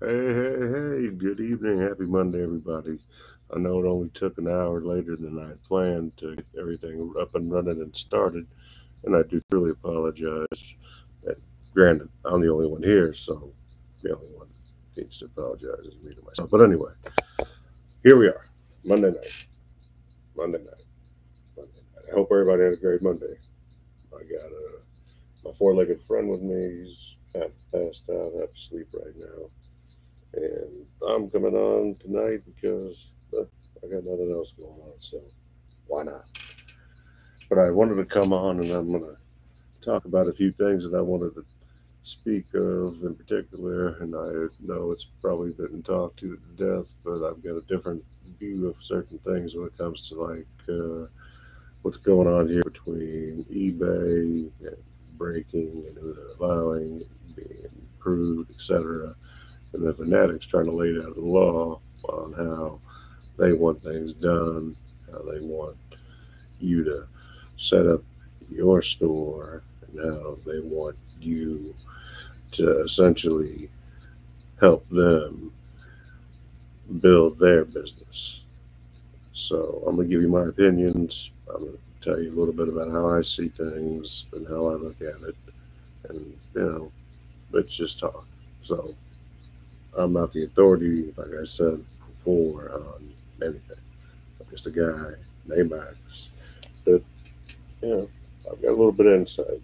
Hey, good evening. Happy Monday, everybody. I know it only took an hour later than I had planned to get everything up and running and started, and I do truly apologize. And granted, I'm the only one here, so the only one that needs to apologize is me to myself. But anyway, here we are. Monday night. Monday night. Monday night. I hope everybody had a great Monday. I got my four-legged friend with me. He's half passed out, half asleep right now. And I'm coming on tonight because I got nothing else going on, so why not? But I wanted to come on and I'm going to talk about a few things that I wanted to speak of in particular. And I know it's probably been talked to death, but I've got a different view of certain things when it comes to what's going on here between eBay and breaking and who they're allowing, being approved, etc. And the fanatics trying to lay down the law on how they want things done, how they want you to set up your store, and how they want you to essentially help them build their business. So I'm gonna give you my opinions. I'm gonna tell you a little bit about how I see things and how I look at it, and it's just talk. So I'm not the authority, like I said before, on anything. I'm just a guy named Max. But you know, I've got a little bit of insight.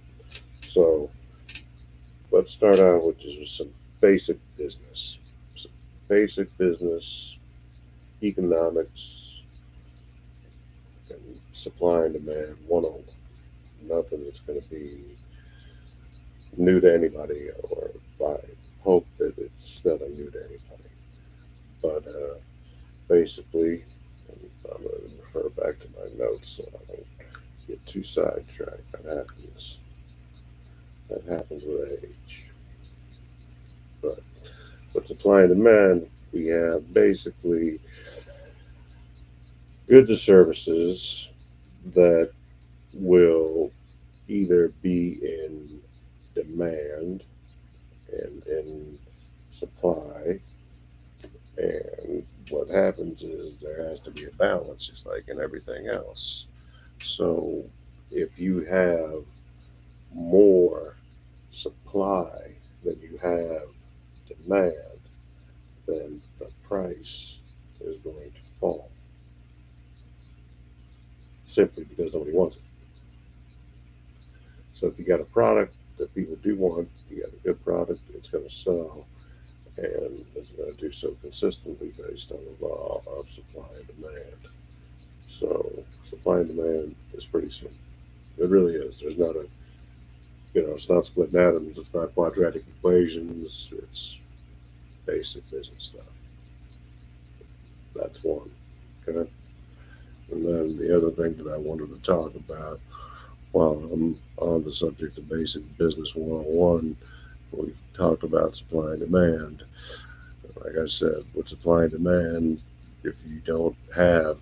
So let's start out with just some basic business. Some basic business, economics, and supply and demand 101. Nothing that's going to be new to anybody, or I hope that it's nothing new to anybody. But basically, I'm going to refer back to my notes so I don't get too sidetracked. That happens with age. But with supply and demand, we have basically goods or services that will either be in demand and in supply. And what happens is there has to be a balance, just like in everything else. So if you have more supply than you have demand, then the price is going to fall simply because nobody wants it. So if you got a product that people do want, you got a good product, it's going to sell, and it's going to do so consistently based on the law of supply and demand. So supply and demand is pretty simple. It really is. There's not it's not splitting atoms. It's not quadratic equations. It's basic business stuff. That's one. Okay. And then the other thing that I wanted to talk about while I'm on the subject of basic business 101, we talked about supply and demand. Like I said, with supply and demand, if you don't have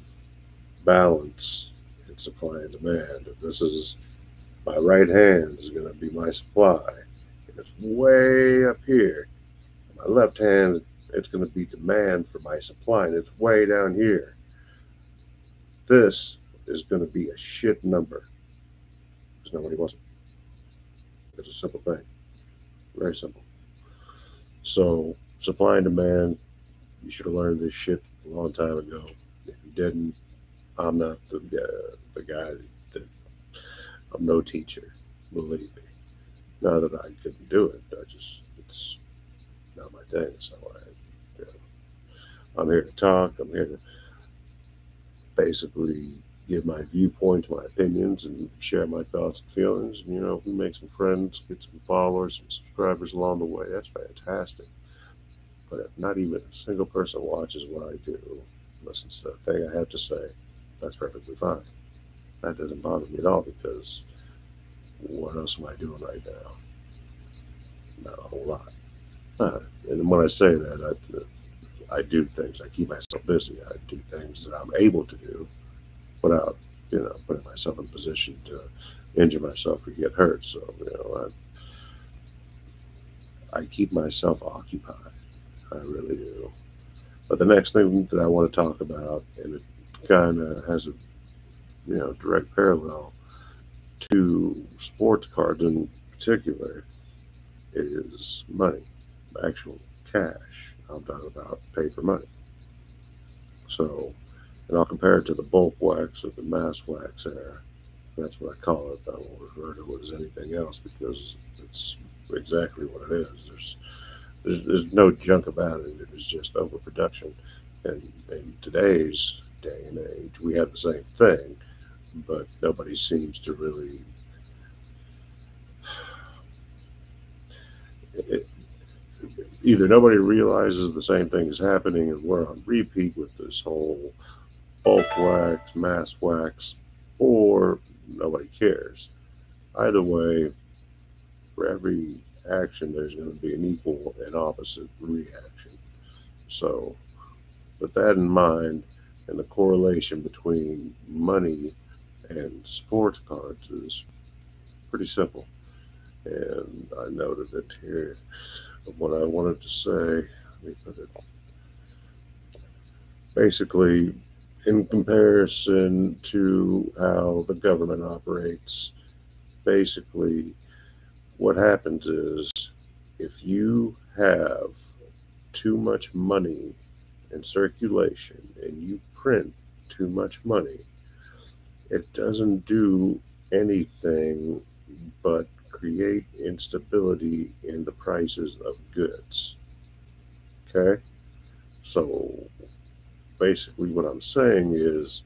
balance in supply and demand, if this is my right hand is going to be my supply, and it's way up here, my left hand, it's going to be demand for my supply, and it's way down here. This is going to be a shit number because nobody wants it. It's a simple thing, very simple. So, supply and demand, you should have learned this shit a long time ago. If you didn't, I'm not the guy that I'm no teacher, believe me. Not that I couldn't do it, it's not my thing. So you know, I'm here to talk. I'm here to basically give my viewpoint, my opinions, and share my thoughts and feelings. And if we make some friends, get some followers, some subscribers along the way, that's fantastic. But if not even a single person watches what I do, listens to the thing I have to say, that's perfectly fine. That doesn't bother me at all because what else am I doing right now? Not a whole lot. And when I say that, I do things. I keep myself busy. I do things that I'm able to do without, putting myself in a position to injure myself or get hurt. So, I keep myself occupied. I really do. But the next thing that I want to talk about, and it kind of has a direct parallel to sports cards in particular, is money, actual cash. I'm talking about paper money. So, and I'll compare it to the bulk wax or the mass wax era. That's what I call it. I won't refer to it as anything else because it's exactly what it is. There's no junk about it. It is just overproduction. And in today's day and age, we have the same thing, but nobody seems to really. It, Either nobody realizes the same thing is happening, and we're on repeat with this whole bulk wax, mass wax, or nobody cares. Either way, for every action, there's going to be an equal and opposite reaction. So, with that in mind, and the correlation between money and sports cards is pretty simple. And I noted it here of what I wanted to say. Let me put it basically in comparison to how the government operates. Basically, what happens is if you have too much money in circulation and you print too much money, it doesn't do anything but create instability in the prices of goods. Okay? So basically, what I'm saying is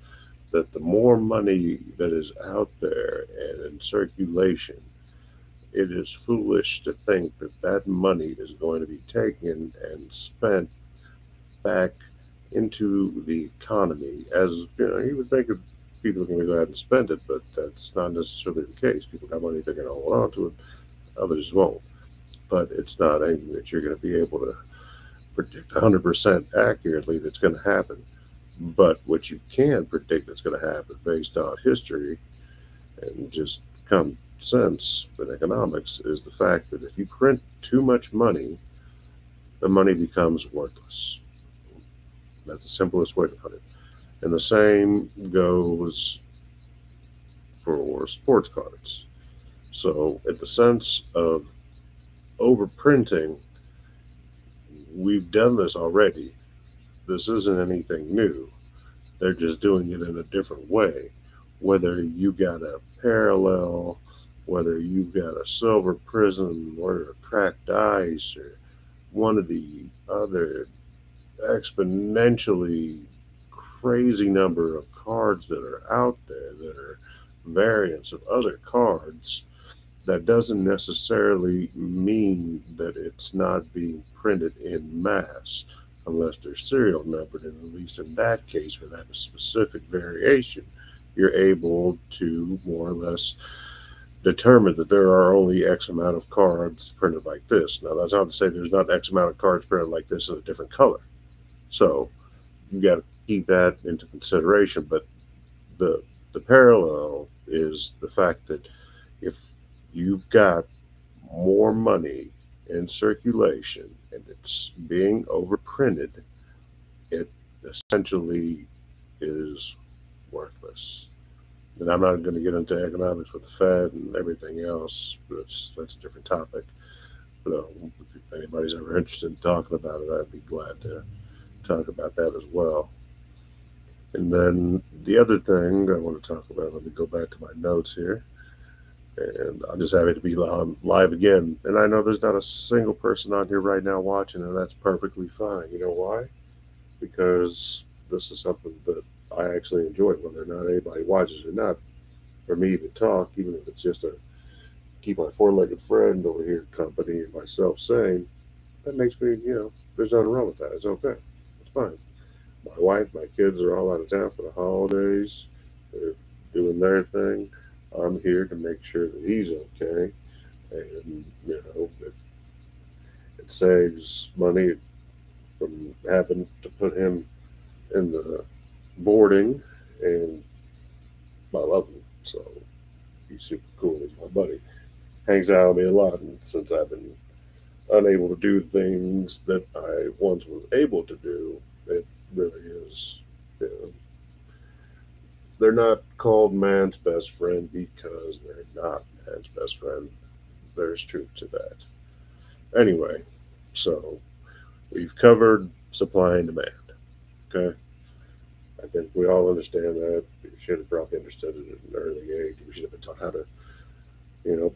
that the more money that is out there and in circulation, it is foolish to think that that money is going to be taken and spent back into the economy. As you would think of people are going to go ahead and spend it, but that's not necessarily the case. People got money, they're going to hold on to it, others won't. But it's not anything that you're going to be able to predict 100% accurately that's going to happen. But what you can predict that's going to happen based on history and just common sense in economics is the fact that if you print too much money, the money becomes worthless. That's the simplest way to put it. And the same goes for sports cards. So, in the sense of overprinting, we've done this already. This isn't anything new. They're just doing it in a different way. Whether you've got a parallel, whether you've got a silver prism, or a cracked ice, or one of the other exponentially crazy number of cards that are out there that are variants of other cards, that doesn't necessarily mean that it's not being printed in mass unless they're serial numbered. And at least in that case, for that specific variation, you're able to more or less determine that there are only X amount of cards printed like this. Now, that's not to say there's not X amount of cards printed like this in a different color. So you got to keep that into consideration. But the the parallel is the fact that if you've got more money in circulation and it's being overprinted, it essentially is worthless. And I'm not going to get into economics with the Fed and everything else. That's a different topic. So if anybody's ever interested in talking about it, I'd be glad to talk about that as well. And then the other thing I want to talk about, let me go back to my notes here. And I'm just happy to be live again. And I know there's not a single person on here right now watching, and that's perfectly fine. You know why? Because this is something that I actually enjoy, whether or not anybody watches or not. For me to talk, even if it's just to keep my four-legged friend over here company and myself sane, that makes me, there's nothing wrong with that. It's okay. It's fine. My wife, my kids are all out of town for the holidays. They're doing their thing. I'm here to make sure that he's okay. And, it saves money from having to put him in the boarding. And I love him. So he's super cool. He's my buddy. Hangs out with me a lot since I've been unable to do things that I once was able to do. It really is. You know, they're not called man's best friend because they're not man's best friend. There's truth to that. Anyway, so we've covered supply and demand. Okay. I think we all understand that. We should have probably understood it at an early age. We should have been taught how to,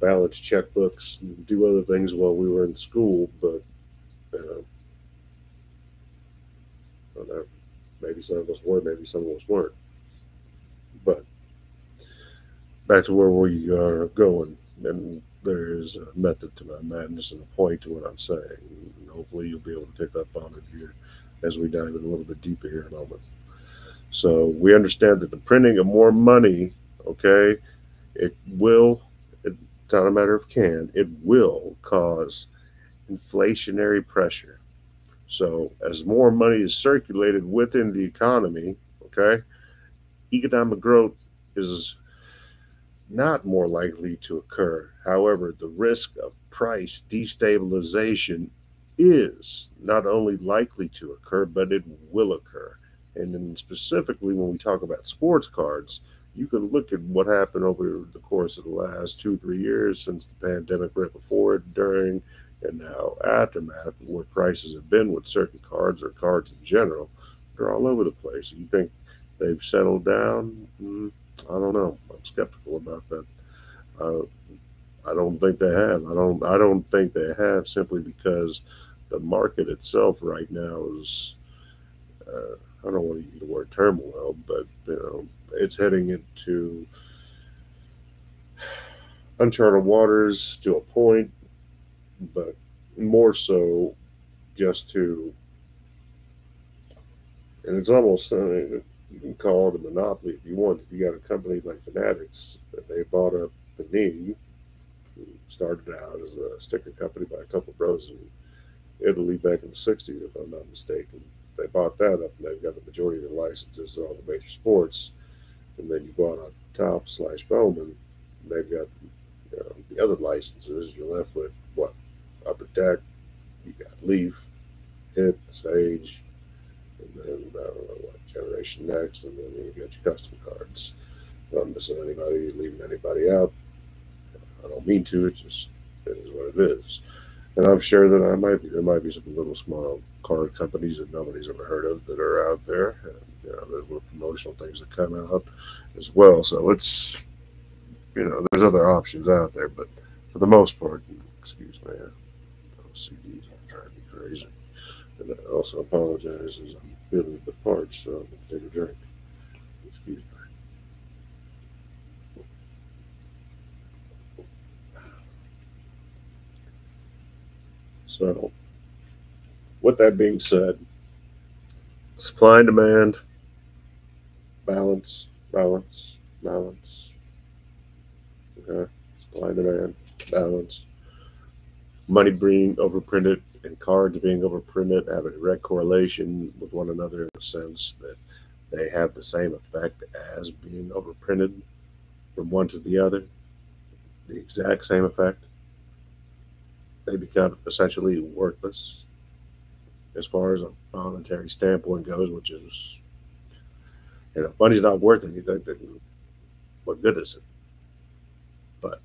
balance checkbooks and do other things while we were in school. But uh, I don't know, maybe some of us were, maybe some of us weren't. But back to where we are going, and there is a method to my madness and a point to what I'm saying. And hopefully, you'll be able to pick up on it here as we dive in a little bit deeper here in a moment. So we understand that the printing of more money, okay, it will, it's not a matter of can, it will cause inflationary pressure. So as more money is circulated within the economy, okay, economic growth is not more likely to occur. However, the risk of price destabilization is not only likely to occur, but it will occur. And then specifically, when we talk about sports cards, you can look at what happened over the course of the last 2, 3 years since the pandemic, right before it, during, and now aftermath, where prices have been with certain cards or cards in general. They're all over the place. You think they've settled down? I don't know. I'm skeptical about that. Uh, I don't think they have. I don't think they have simply because the market itself right now is. I don't want to use the word turmoil, but it's heading into uncharted waters to a point, but more so just to, and it's almost you can call it a monopoly if you want. If you got a company like Fanatics that they bought up Panini, who started out as a sticker company by a couple of brothers in Italy back in the 60s, if I'm not mistaken. They bought that up and they've got the majority of the licenses to all the major sports. And then you bought on Top slash Bowman, they've got the other licenses. You're left with what? Upper Deck, you got Leaf, Hit, Sage, and then I don't know what, Generation Next, and then you got your custom cards. If I'm missing anybody, leaving anybody out, I don't mean to, it's just, it is what it is. And I'm sure that there might be some little small card companies that nobody's ever heard of that are out there. And, there's little promotional things that come out as well. So there's other options out there, but for the most part, excuse me, CDs are driving me crazy. And I also apologize as I'm feeling a bit parched, so I'm going to take a drink. Excuse me. So, with that being said, supply and demand, balance, balance, balance. Okay, supply and demand, balance. Money being overprinted and cards being overprinted have a direct correlation with one another in the sense that they have the same effect as being overprinted from one to the other, the exact same effect. They become essentially worthless as far as a monetary standpoint goes, which is, money's not worth anything, then what good is it? But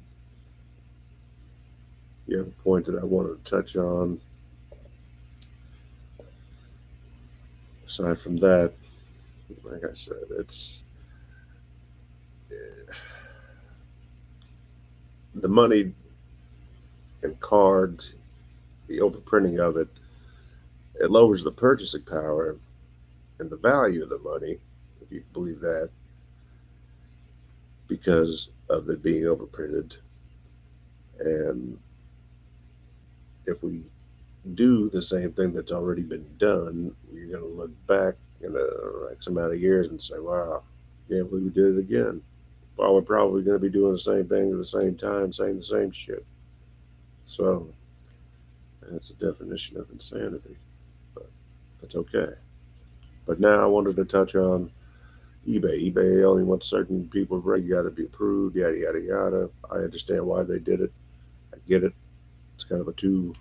the other point that I wanted to touch on, aside from that, like I said, it's the money and cards, the overprinting of it, it lowers the purchasing power and the value of the money, if you believe that, because of it being overprinted. And if we do the same thing that's already been done, you're going to look back in a X amount of years and say, wow, yeah, we did it again. Well, we're probably going to be doing the same thing at the same time, saying the same shit. So that's a definition of insanity, but that's okay. But now I wanted to touch on eBay. eBay only wants certain people, right? You got to be approved, yada, yada, yada. I understand why they did it. I get it. It's kind of a two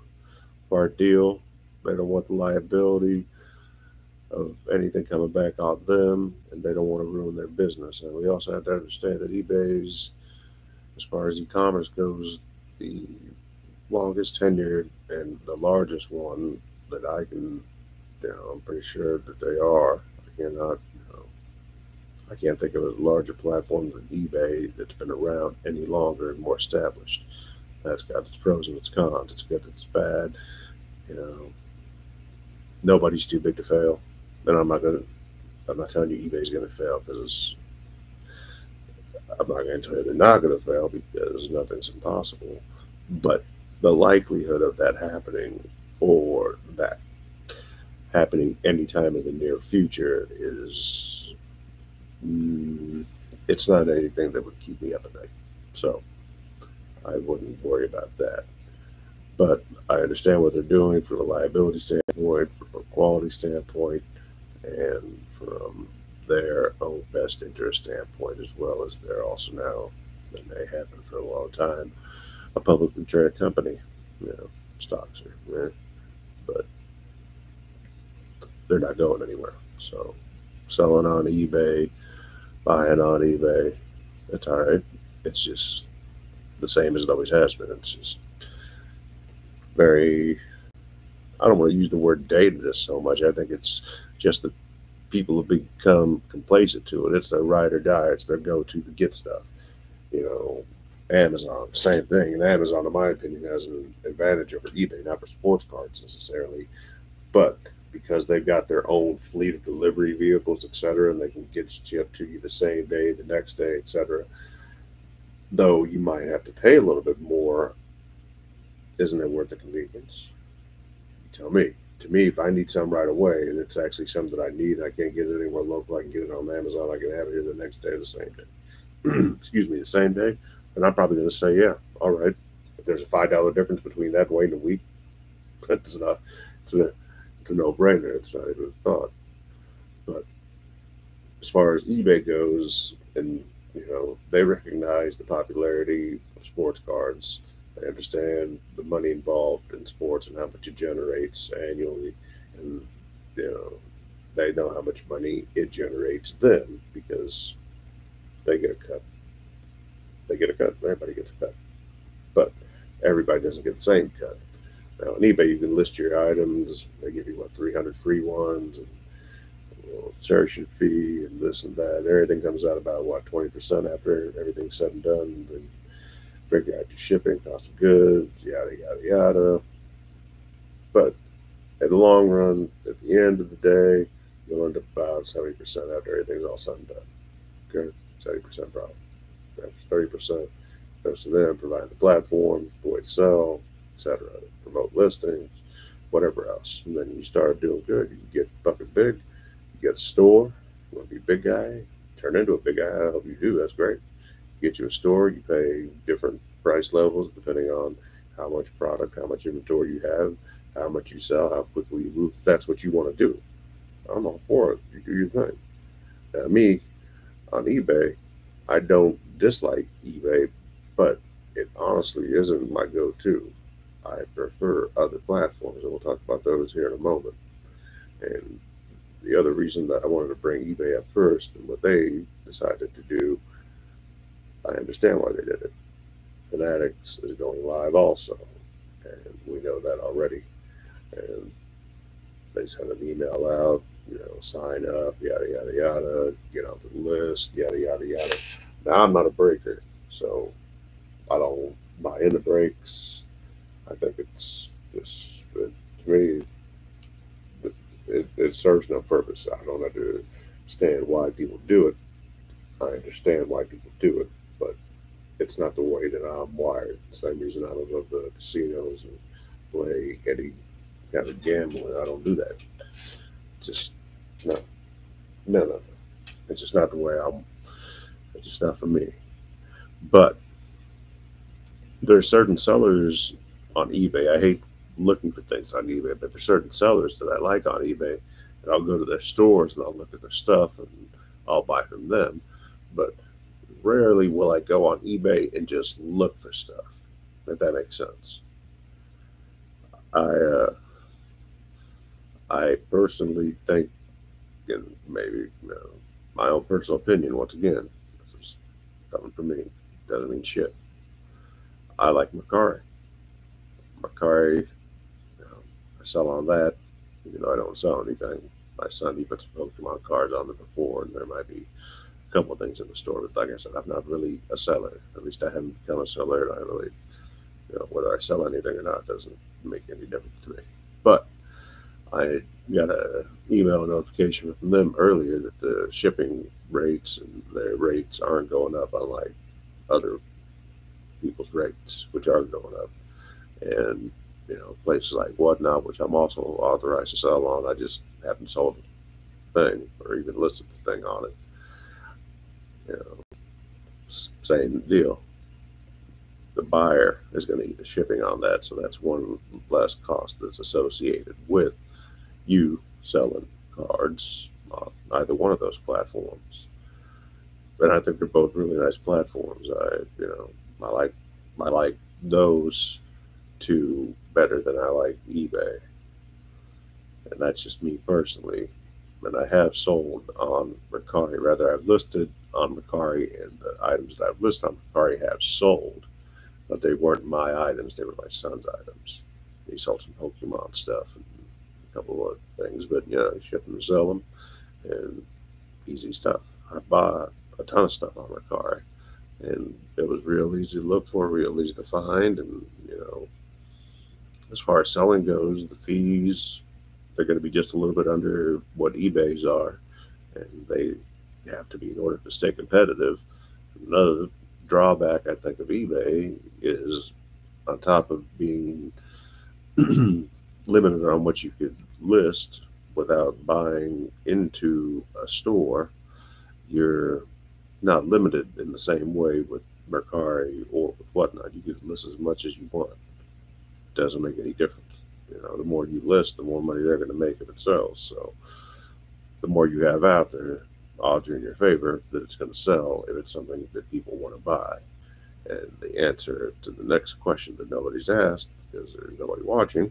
part deal. They don't want the liability of anything coming back on them, and they don't want to ruin their business. And we also have to understand that eBay's, as far as e-commerce goes, the longest tenured and the largest one that I can, I'm pretty sure that they are. I cannot, I can't think of a larger platform than eBay that's been around any longer and more established. That's got its pros and its cons. It's good, it's bad. You know, nobody's too big to fail, and I'm not telling you eBay's gonna fail because I'm not gonna tell you they're not gonna fail because nothing's impossible. But the likelihood of that happening, or that happening anytime in the near future, is it's not anything that would keep me up at night. So I wouldn't worry about that. But I understand what they're doing from a liability standpoint, from a quality standpoint, and from their own best interest standpoint, as well as they're also now, and they have been for a long time, a publicly traded company. You know, stocks are, but they're not going anywhere. So selling on eBay, buying on eBay, it's all right. It's just the same as it always has been. It's just very, I don't want to use the word dated so much. I think it's just that people have become complacent to it. It's their ride or die. It's their go-to to get stuff. You know, Amazon, same thing. And Amazon, in my opinion, has an advantage over eBay, not for sports cards necessarily, but because they've got their own fleet of delivery vehicles, etc., and they can get shipped to you the same day, the next day, etc. Though you might have to pay a little bit more, isn't it worth the convenience? You tell me. To me, if I need some right away and it's actually something that I need, and I can't get it anywhere local, I can get it on Amazon, I can have it here the next day or the same day. Excuse me, the same day, and I'm probably going to say, yeah, all right. If there's a $5 difference between that and waiting a week, it's not, it's a, it's a no-brainer. It's not even a thought. But as far as eBay goes, and they recognize the popularity of sports cards. They understand the money involved in sports and how much it generates annually, and you know they know how much money it generates them because they get a cut. They get a cut. Everybody gets a cut, but everybody doesn't get the same cut. Now on eBay, you can list your items. They give you 300 free ones, and insertion fee and this and that. And everything comes out about 20% after everything's said and done. And then figure out your shipping, cost of goods, yada yada yada. But in the long run, at the end of the day, you'll end up about 70% after everything's all said and done. Okay, 70% profit. That's 30% goes to them, providing the platform, the way to sell, etc. Promote listings, whatever else. And then you start doing good. You get bucket big. You get a store. You want to be a big guy? Turn into a big guy. I hope you do. That's great. You get you a store. You pay different price levels depending on how much product, how much inventory you have, how much you sell, how quickly you move. If that's what you want to do, I'm all for it. You do your thing. Now, me on eBay, I don't dislike eBay, but it honestly isn't my go-to. I prefer other platforms, and we'll talk about those here in a moment. And the other reason that I wanted to bring eBay up first and what they decided to do, I understand why they did it. Fanatics is going live also, and we know that already. And they sent an email out, sign up, yada yada yada, get on the list, yada yada yada. Now I'm not a breaker, so I don't buy into breaks. I think it's just to me it serves no purpose. I don't understand why people do it. I understand why people do it, but it's not the way that I'm wired. Same reason I don't go to the casinos and play any kind of gambling. I don't do that. Just no, no, no, no. It's just not the way I'm. It's just not for me. But there are certain sellers on eBay. I hate looking for things on eBay, but there's certain sellers that I like on eBay, and I'll go to their stores and I'll look at their stuff and I'll buy from them. But rarely will I go on eBay and just look for stuff. If that makes sense. I I personally think, and maybe my own personal opinion. Once again, this is coming from me. Doesn't mean shit. I like Mercari. Mercari, I sell on that. Even though I don't sell anything, my son, he put some Pokemon cards on there before, and there might be a couple of things in the store. But like I said, I'm not really a seller. At least I haven't become a seller. And I really, whether I sell anything or not doesn't make any difference to me. But I got a email notification from them earlier that the shipping rates and their rates aren't going up, unlike other people's rates, which are going up. And places like Whatnot, which I'm also authorized to sell on, I just haven't sold a thing or even listed the thing on it. Same deal. The buyer is going to eat the shipping on that, so that's one less cost that's associated with you selling cards on either one of those platforms. And I think they're both really nice platforms. I like those two better than I like eBay, and that's just me personally. And I have sold on Mercari. Rather, I've listed on Mercari, and the items that I've listed on Mercari have sold, but they weren't my items. They were my son's items. He sold some Pokemon stuff and a couple of things, but ship them and sell them, and easy stuff. I bought a ton of stuff on Mercari, and it was real easy to look for, real easy to find, and as far as selling goes, the fees, they're going to be just a little bit under what eBay's are, and they have to be in order to stay competitive. Another drawback I think of eBay is, on top of being limited on what you could list without buying into a store, you're not limited in the same way with Mercari or with Whatnot. You can list as much as you want. It doesn't make any difference. The more you list, the more money they're going to make if it sells. So the more you have out there, odds are in your favor that it's going to sell if it's something that people want to buy. And the answer to the next question that nobody's asked, because there's nobody watching,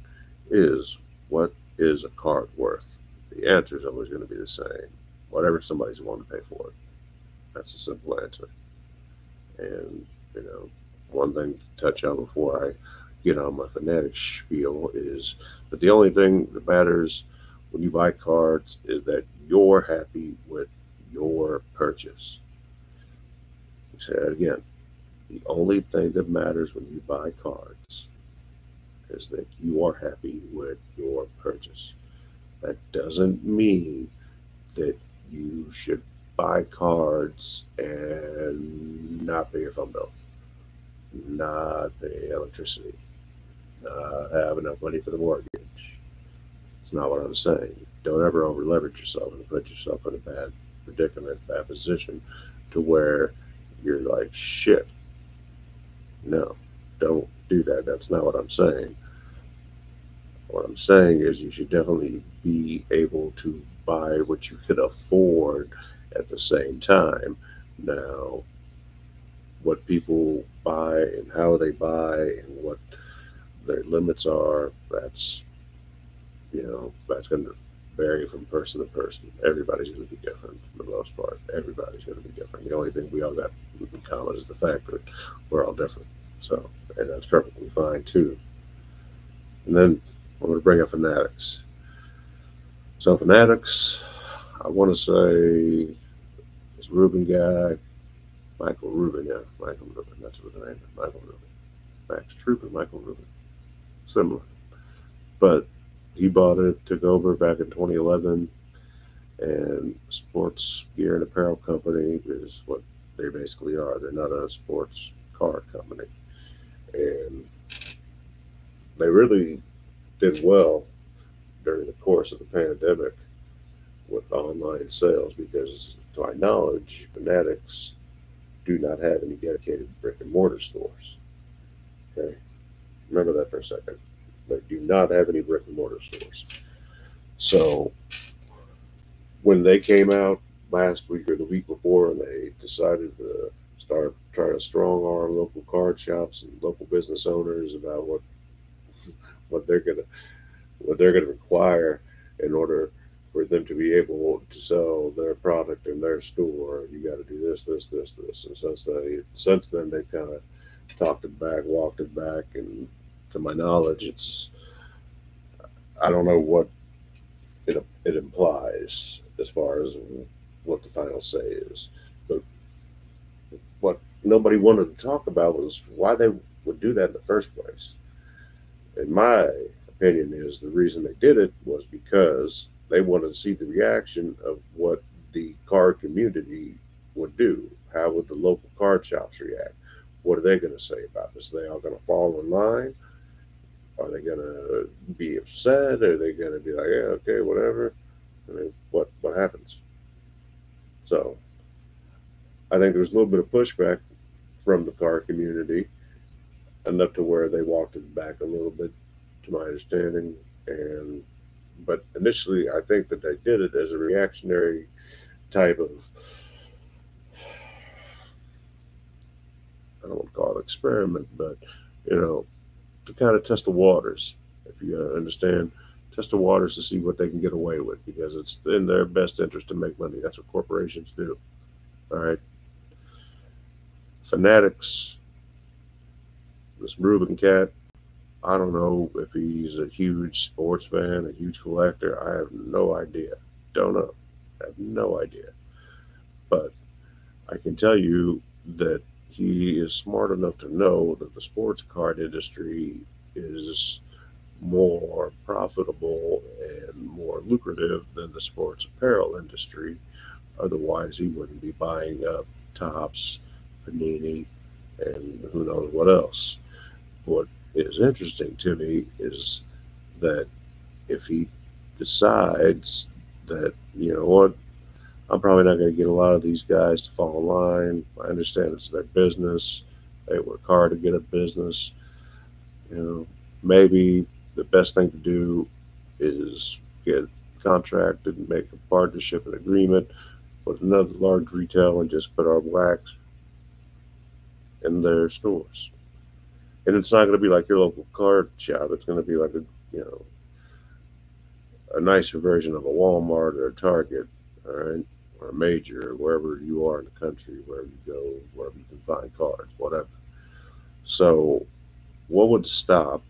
is what is a card worth? The answer is always going to be the same. Whatever somebody's willing to pay for it. That's a simple answer. And, one thing to touch on before I get on my fanatic spiel is that the only thing that matters when you buy cards is that you're happy with your purchase. I'll say that again. The only thing that matters when you buy cards is that you are happy with your purchase. That doesn't mean that you should buy cards and not pay your phone bill, not pay electricity, not have enough money for the mortgage. It's not what I'm saying. Don't ever over leverage yourself and put yourself in a bad predicament, bad position to where you're like, shit. No, don't do that. That's not what I'm saying. What I'm saying is you should definitely be able to buy what you could afford at the same time. Now, what people buy and how they buy and what their limits are, that's going to vary from person to person. Everybody's going to be different for the most part. Everybody's going to be different. The only thing we all got in common is the fact that we're all different. So, and that's perfectly fine too. And then I'm going to bring up Fanatics. So Fanatics, I want to say this Rubin guy, Michael Rubin, yeah, Michael Rubin, that's what the name is, Michael Rubin. Max Troop and Michael Rubin, similar. But he bought it, took over back in 2011, and sports gear and apparel company is what they basically are. They're not a sports car company. And they really did well during the course of the pandemic with online sales because, to my knowledge, Fanatics do not have any dedicated brick and mortar stores. Okay, remember that for a second. They do not have any brick and mortar stores. So when they came out last week or the week before, and they decided to start trying to strong arm local card shops and local business owners about what they're gonna require in order for them to be able to sell their product in their store. You got to do this, this, this, this. And since then they've kind of talked it back, walked it back, and to my knowledge, I don't know what it implies as far as what the final say is. But what nobody wanted to talk about was why they would do that in the first place. In my opinion, is the reason they did it was because they wanted to see the reaction of what the card community would do. How would the local card shops react? What are they going to say about this? Are they all going to fall in line? Are they going to be upset? Are they going to be like, yeah, okay, whatever? I mean, what happens? So I think there was a little bit of pushback from the card community, enough to where they walked it back a little bit, to my understanding. And but initially, I think that they did it as a reactionary type of, I don't want to call it experiment, but you know, to kind of test the waters, if you understand, test the waters to see what they can get away with, because it's in their best interest to make money. That's what corporations do. All right. Fanatics, this Ruben cat, I don't know if he's a huge sports fan, a huge collector. I have no idea. Don't know. I have no idea. But I can tell you that he is smart enough to know that the sports card industry is more profitable and more lucrative than the sports apparel industry. Otherwise, he wouldn't be buying up Tops, Panini, and who knows what else. What is interesting to me is that if he decides that, you know what, I'm probably not going to get a lot of these guys to fall in line. I understand it's their business. They work hard to get a business. You know, maybe the best thing to do is get contracted and make a partnership and agreement with another large retailer and just put our wax in their stores. And it's not going to be like your local card shop. It's going to be like a nicer version of a Walmart or a Target, all right, or a Major, or wherever you are in the country, wherever you go, wherever you can find cards, whatever. So, what would stop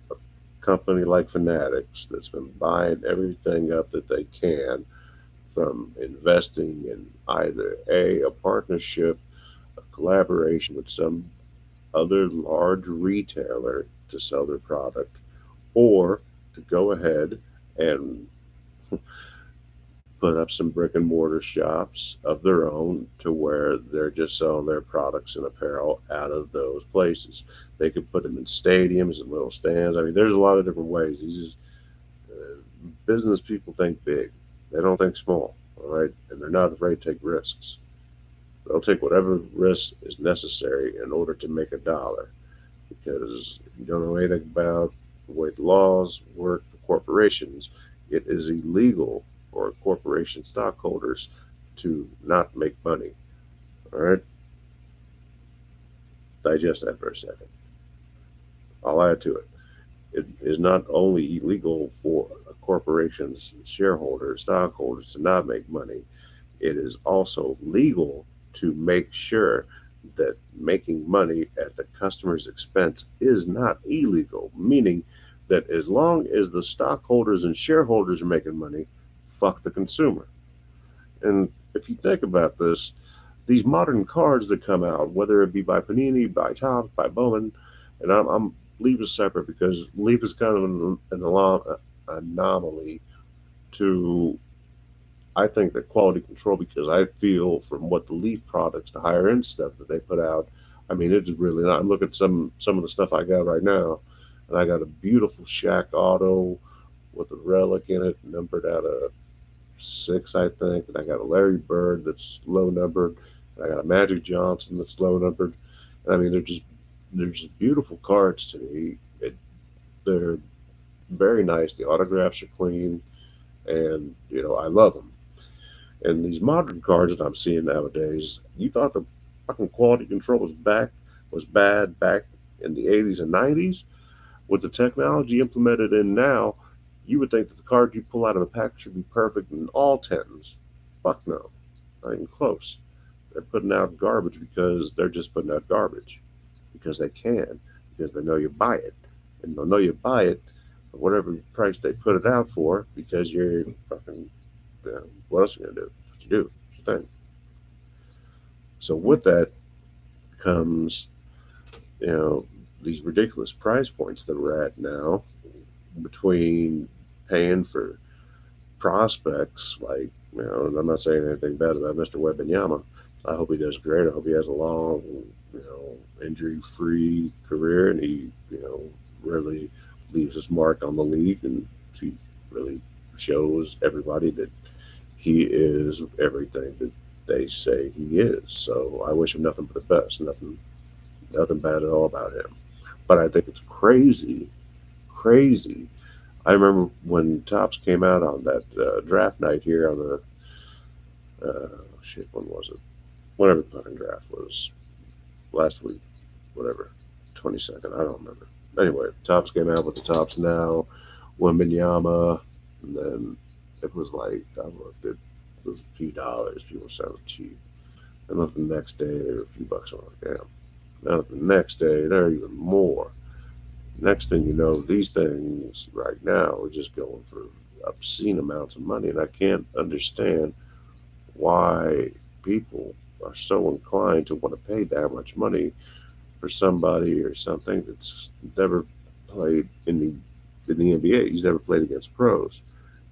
a company like Fanatics that's been buying everything up that they can from investing in either a partnership, a collaboration with some other large retailer to sell their product, or to go ahead and put up some brick and mortar shops of their own to where they're just selling their products and apparel out of those places. They could put them in stadiums and little stands. I mean, there's a lot of different ways. These business people think big, they don't think small, all right? And they're not afraid to take risks. They'll take whatever risk is necessary in order to make a dollar. Because if you don't know anything about the way the laws work for corporations, it is illegal for corporation stockholders to not make money. All right, digest that for a second. I'll add to it. It is not only illegal for a corporation's shareholders, stockholders to not make money, it is also legal to make sure that making money at the customer's expense is not illegal, meaning that as long as the stockholders and shareholders are making money, fuck the consumer. And if you think about this, these modern cards that come out, whether it be by Panini, by Topps, by Bowman, and I'm Leaf is separate because Leaf is kind of an anomaly to, I think, that quality control, because I feel from what the Leaf products, the higher end stuff that they put out, I mean, it's really not. I'm looking at some of the stuff I got right now, and I got a beautiful Shaq Auto with a relic in it, numbered out of 6, I think, and I got a Larry Bird that's low numbered, and I got a Magic Johnson that's low numbered. And I mean, they're just beautiful cards to me. They're very nice. The autographs are clean, and I love them. And these modern cards that I'm seeing nowadays, you thought the fucking quality control was bad back in the 80s and 90s. With the technology implemented in now, you would think that the cards you pull out of a pack should be perfect in all tens. Fuck no, not even close. They're putting out garbage because they're just putting out garbage because they can, because they know you buy it, and they'll know you buy it for whatever price they put it out for because you're fucking. What else are you gonna do? That's what you do. It's your thing. So with that comes, you know, these ridiculous price points that we're at now between paying for prospects like, and I'm not saying anything bad about Mr. Wembanyama. I hope he does great. I hope he has a long, injury-free career, and he, really leaves his mark on the league, and he really shows everybody that he is everything that they say he is. So I wish him nothing but the best. Nothing bad at all about him. But I think it's crazy, crazy. I remember when Tops came out on that draft night here on the shit. When was it? Whatever the fucking draft was last week, whatever, 22nd. I don't remember. Anyway, Tops came out with the Tops now, Wembanyama, and then it was like I looked, it was $P. People sounded cheap. And then the next day they were a few bucks. I'm like, damn. Now the next day they're even more. Next thing you know, these things right now are just going for obscene amounts of money, and I can't understand why people are so inclined to want to pay that much money for somebody or something that's never played in the NBA. He's never played against pros,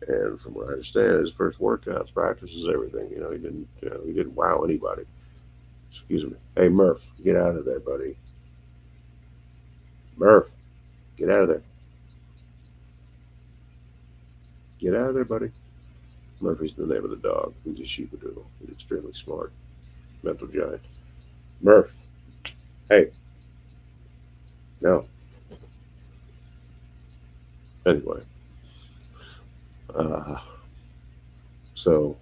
and from what I understand, his first workouts, practices, everything. He didn't wow anybody. Excuse me. Hey Murph, get out of there, buddy. Murph, get out of there. Get out of there, buddy. Murphy's the name of the dog. He's a sheepadoodle. He's extremely smart. Mental giant. Murph. Hey. No. Anyway. Uh, so,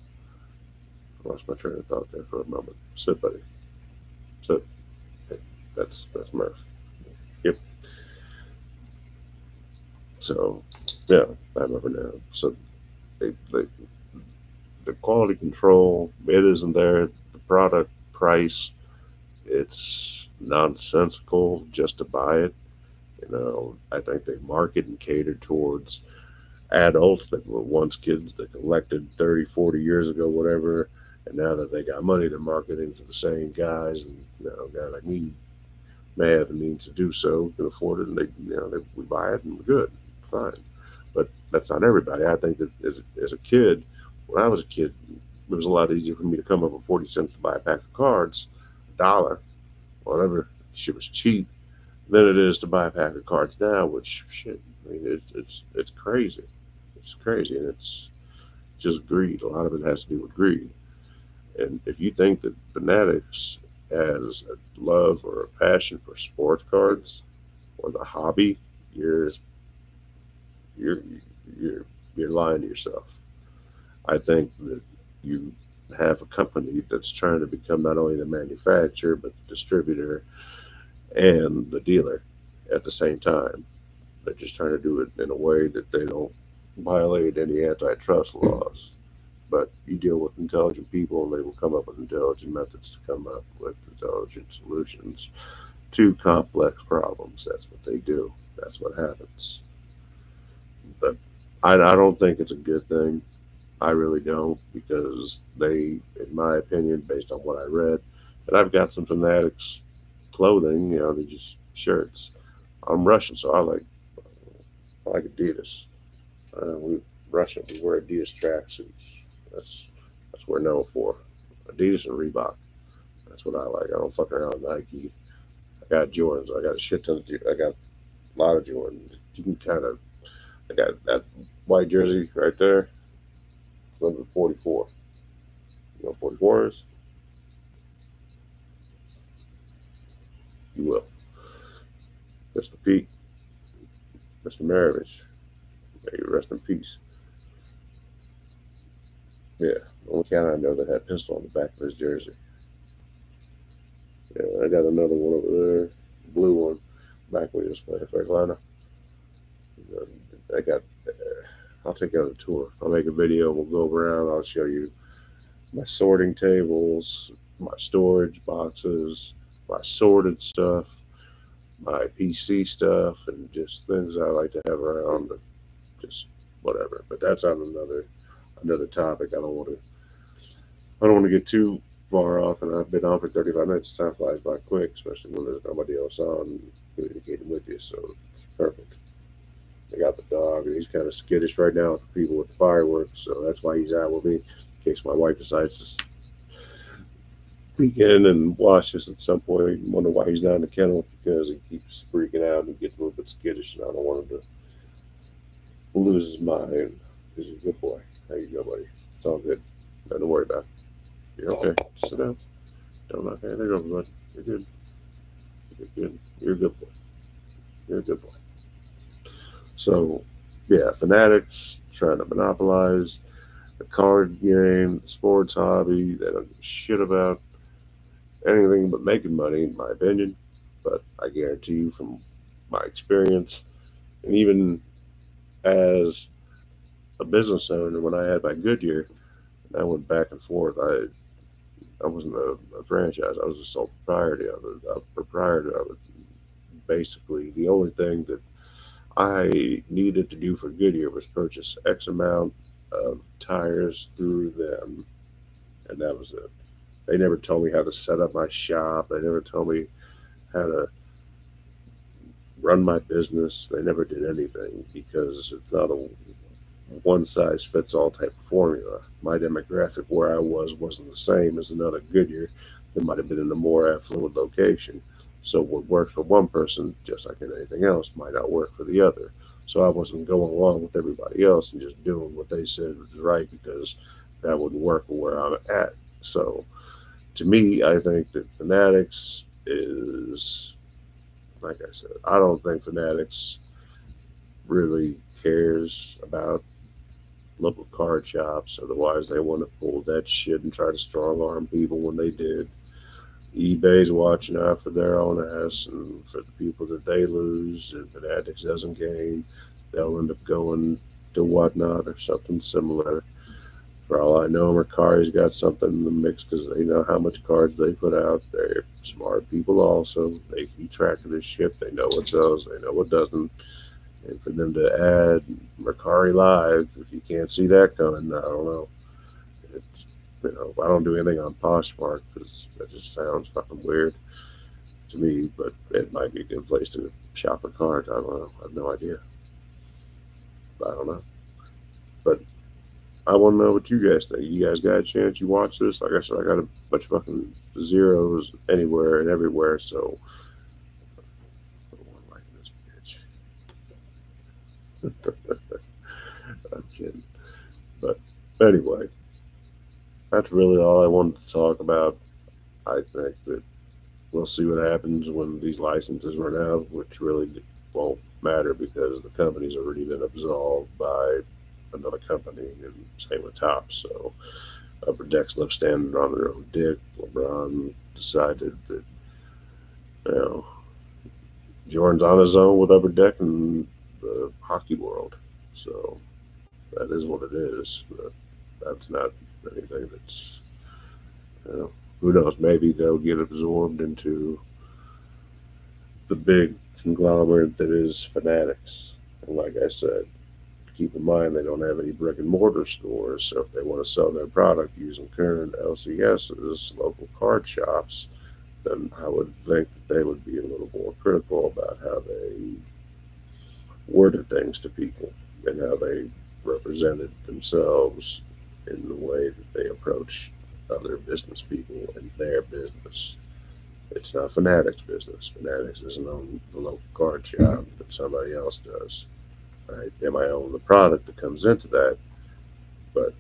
I lost my train of thought there for a moment. Sit, buddy. Sit. Hey, that's Murph. Yep. So, yeah, I remember now. So, the quality control, it isn't there. The product price, it's nonsensical just to buy it. I think they market and cater towards adults that were once kids that collected 30, 40 years ago, whatever. And now that they got money, they're marketing to the same guys. And, guys like me may have the means to do so, can afford it, and we buy it and we're good, fine. But that's not everybody. I think that as a kid, when I was a kid, it was a lot easier for me to come up with 40 cents to buy a pack of cards, a dollar, whatever. Shit was cheap than it is to buy a pack of cards now, which shit, I mean, it's crazy. It's crazy, and it's just greed. A lot of it has to do with greed. And if you think that Fanatics has a love or a passion for sports cards or the hobby, you're you're you're you're lying to yourself. I think that you have a company that's trying to become not only the manufacturer but the distributor and the dealer at the same time. They're just trying to do it in a way that they don't violate any antitrust laws. But you deal with intelligent people, and they will come up with intelligent methods to come up with intelligent solutions to complex problems. That's what they do. That's what happens. But I don't think it's a good thing. I really don't, because they, in my opinion, based on what I read, and I've got some Fanatics clothing, they're just shirts. I'm Russian, so I like Adidas. We Russian, we wear Adidas tracksuits. That's what we're known for. Adidas and Reebok. That's what I like. I don't fuck around with Nike. I got Jordans. I got a shit ton of. I got a lot of Jordans. You can kind of. I got that white jersey right there. It's number 44. You know what 44 is? You will. Mr. Pete, Mr. Maravich. May you rest in peace. Yeah, the only cat I know that had a pistol on the back of his jersey. Yeah, I got another one over there, blue one, back when he was playing for Atlanta. I got. I'll take you on a tour. I'll make a video. We'll go around. I'll show you my sorting tables, my storage boxes, my sorted stuff, my PC stuff, and just things I like to have around. Just whatever. But that's on another topic. I don't want to get too far off, and I've been on for 35 minutes. Time flies by quick, especially when there's nobody else on communicating with you. So it's perfect. I got the dog, and he's kind of skittish right now with the people with the fireworks, so that's why he's out with me in case my wife decides to peek in and watch us at some point. And wonder why he's not in the kennel because he keeps freaking out and gets a little bit skittish, and I don't want him to lose his mind. He's a good boy. How you go, buddy? It's all good. Nothing to worry about. You're okay. Sit down. Don't knock anything over, bud. You're good. You're good. You're a good boy. You're a good boy. So, yeah, fanatics trying to monopolize the card game, the sports hobby. They don't give a shit about anything but making money, in my opinion. But I guarantee you, from my experience, and even as a business owner, when I had my Goodyear, I went back and forth. I wasn't a franchise. I was a sole proprietor of it. A proprietor of it. Basically, the only thing that I needed to do for Goodyear was purchase X amount of tires through them, and that was it. They never told me how to set up my shop. They never told me how to run my business. They never did anything because it's not a one size fits all type of formula. My demographic where I wasn't the same as another Goodyear that might have been in a more affluent location. So what works for one person, just like in anything else, might not work for the other. So I wasn't going along with everybody else and just doing what they said was right because that wouldn't work for where I'm at. So to me, I think that Fanatics is, like I said, I don't think Fanatics really cares about local card shops. Otherwise, they wouldn't have pulled that shit and tried to strong arm people when they did. eBay's watching out for their own ass and for the people that they lose. If Fanatics doesn't gain, they'll end up going to Whatnot or something similar. For all I know, Mercari's got something in the mix because they know how much cards they put out. They're smart people also. They keep track of this shit. They know what sells. They know what doesn't. And for them to add Mercari Live, if you can't see that coming, I don't know. It's, I don't do anything on Poshmark because that just sounds fucking weird to me, but it might be a good place to shop for cards. I don't know. I have no idea. I don't know. But I want to know what you guys think. You guys got a chance? You watch this? Like I said, I got a bunch of fucking zeros anywhere and everywhere, so I don't want to like this bitch. I'm kidding. But anyway, that's really all I wanted to talk about. I think that we'll see what happens when these licenses run out, which really won't matter because the company's already been absolved by another company, and same with Topps. So Upper Deck's left standing on their own dick. LeBron decided that, you know, Jordan's on his own with Upper Deck and the hockey world. So that is what it is. But that's not anything that's, you know, who knows? Maybe they'll get absorbed into the big conglomerate that is Fanatics. And like I said, keep in mind they don't have any brick and mortar stores, so if they want to sell their product using current LCSs, local card shops, then I would think that they would be a little more critical about how they worded things to people and how they represented themselves in the way that they approach other business people and their business. It's not Fanatics business. Fanatics doesn't own the local card shop, but somebody else does. Right? They might own the product that comes into that, but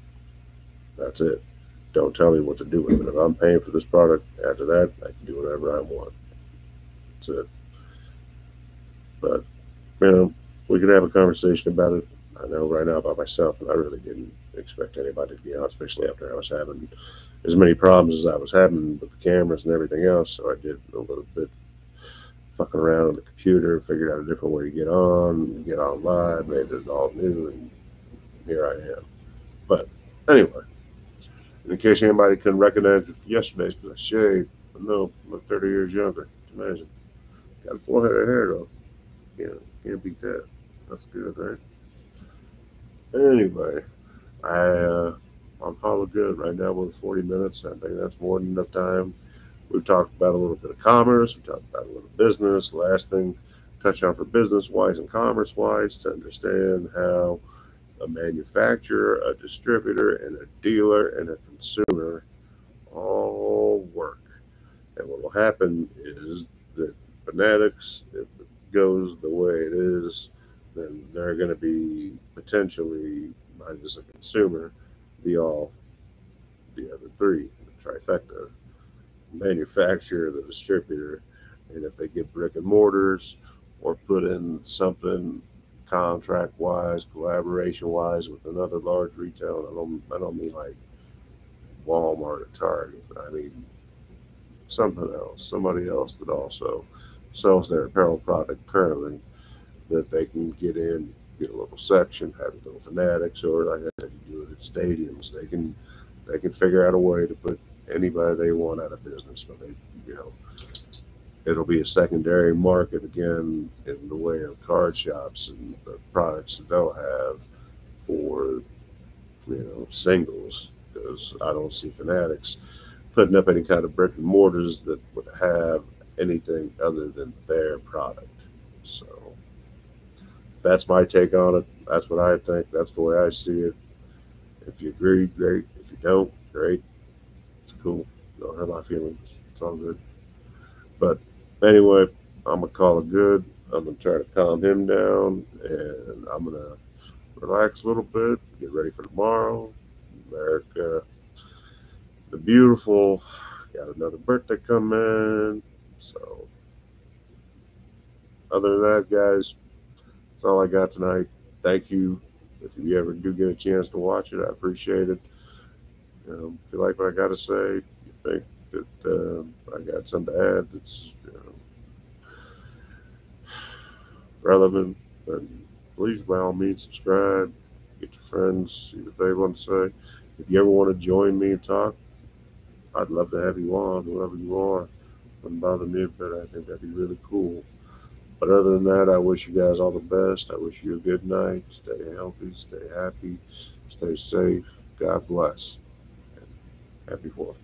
that's it. Don't tell me what to do with it. If I'm paying for this product, after that, I can do whatever I want. That's it. But, we could have a conversation about it. I know right now about myself, and I really didn't expect anybody to be on, especially after I was having as many problems as I was having with the cameras and everything else. So I did a little bit fucking around on the computer, figured out a different way to get on, get online, made it all new, and here I am. But anyway, in case anybody couldn't recognize me from yesterday's, because I shaved, but no, I look 30 years younger. It's amazing. Got a full head of hair though. Can't beat that. That's good, right? Anyway, I I'm all good right now. We're 40 minutes. I think that's more than enough time. We've talked about a little bit of commerce. We talked about a little business. Last thing, touch on for business wise and commerce wise to understand how a manufacturer, a distributor, and a dealer and a consumer all work. And what will happen is that Fanatics, if it goes the way it is, then they're going to be potentially, minus a consumer, be all the other three, the trifecta, manufacturer, the distributor, and if they get brick and mortars or put in something contract wise, collaboration wise with another large retailer, I don't mean like Walmart or Target. I mean something else, somebody else that also sells their apparel product currently that they can get in, get a little section, have a little Fanatics, or like I said, you do it at stadiums. They can figure out a way to put anybody they want out of business, but you know, it'll be a secondary market again in the way of card shops and the products that they'll have for singles, because I don't see Fanatics putting up any kind of brick and mortars that would have anything other than their product. So that's my take on it. That's what I think. That's the way I see it. If you agree, great. If you don't, great. It's cool. You don't hurt my feelings. It's all good. But anyway, I'm gonna call it good. I'm gonna try to calm him down, and I'm gonna relax a little bit, get ready for tomorrow. America, the beautiful, got another birthday coming. So, other than that, guys, that's all I got tonight. Thank you. If you ever do get a chance to watch it, I appreciate it. If you like what I got to say, you think that I got something to add that's relevant, then please, by all means, subscribe. Get your friends, see what they want to say. If you ever want to join me and talk, I'd love to have you on, whoever you are. Wouldn't bother me a bit. I think that'd be really cool. But other than that, I wish you guys all the best. I wish you a good night. Stay healthy, stay happy, stay safe. God bless. Happy 4th.